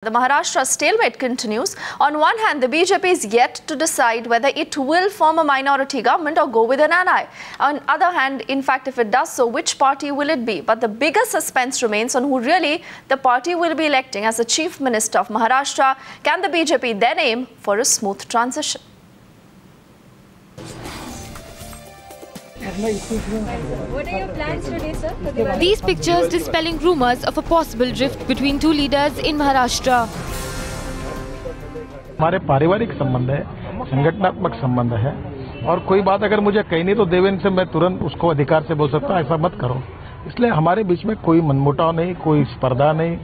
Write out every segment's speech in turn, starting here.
The Maharashtra stalemate continues. On one hand, the BJP is yet to decide whether it will form a minority government or go with an ally. On the other hand, in fact, if it does so, which party will it be? But the bigger suspense remains on who really the party will be electing as the Chief Minister of Maharashtra. Can the BJP then aim for a smooth transition? What are your plans today, sir? These pictures dispelling rumors of a possible rift between two leaders in Maharashtra. हमारे पारिवारिक संबंध है, संगठनात्मक संबंध है और कोई बात अगर मुझे कही नहीं तो देवेंद्र से मैं तुरंत उसको अधिकार से बोल सकता हूं ऐसा मत करो। इसलिए हमारे बीच में कोई मनमुटाव नहीं, कोई स्पर्धा नहीं।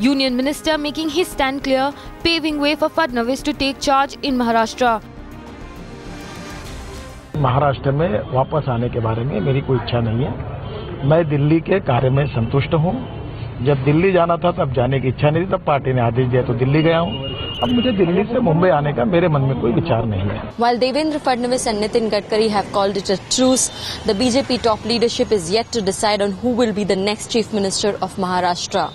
Union Minister making his stand clear, paving way for Fadnavis to take charge in Maharashtra. Maharashtra में वापस आने के बारे में मेरी कोई इच्छा नहीं है। मैं दिल्ली के कार्य में संतुष्ट हूं। जब दिल्ली जाना था तब जाने की इच्छा नहीं थी, तब पार्टी ने आदेश दिया तो दिल्ली गया हूं। अब मुझे दिल्ली से मुंबई आने का मेरे मन में कोई विचार नहीं है। While Devendra Fadnavis and Nitin Gadkari have called it a truce, the BJP top leadership is yet to decide on who will be the next Chief Minister of Maharashtra.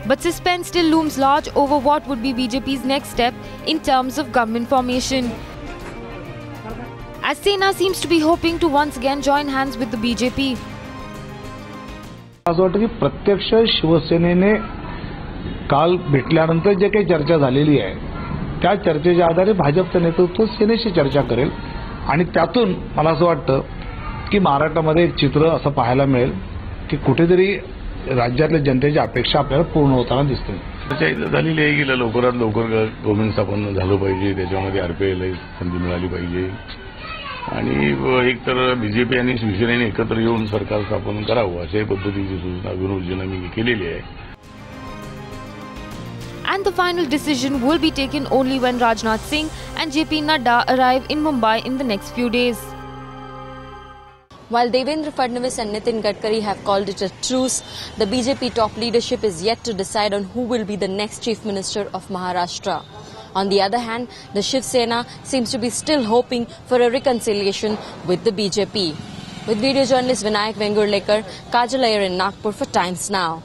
But suspense still looms large over what would be BJP's next step in terms of government formation. As Sena seems to be hoping to once again join hands with the BJP. असं वाटतं की प्रत्यक्ष शिवसेनेने काल भेटल्यानंतर जे काही चर्चा झालेली आहे त्या चर्चेच्या आधारे भाजपचं नेतृत्व सेनेशी चर्चा करेल आणि त्यातून मला असं वाटतं की महाराष्ट्रामध्ये एक चित्र असं पाहायला मिळेल की कुठेतरी राज्यातल्या जनतेच्या अपेक्षा आपल्याला पूर्ण होताना दिसतील. चर्चा झालेली आहे की लवकरात लवकर गव्हर्नमेंट स्थापन झालं पाहिजे, त्याच्यामध्ये आरपीआयला संधी मिळाली पाहिजे आणि एक तर बीजेपी आणि शिवसेनेने एकत्र येऊन सरकार स्थापन करावं अशा पद्धतीची सूचना विनोदजींना मी केलेली आहे. And the final decision will be taken only when Rajnath Singh and JP Nadda arrive in Mumbai in the next few days. While Devendra Fadnavis and Nitin Gadkari have called it a truce, the BJP top leadership is yet to decide on who will be the next Chief Minister of Maharashtra. On the other hand, the Shiv Sena seems to be still hoping for a reconciliation with the BJP. With video journalist Vinayak Vengurlekar, Kajal Iyer in Nagpur for Times Now.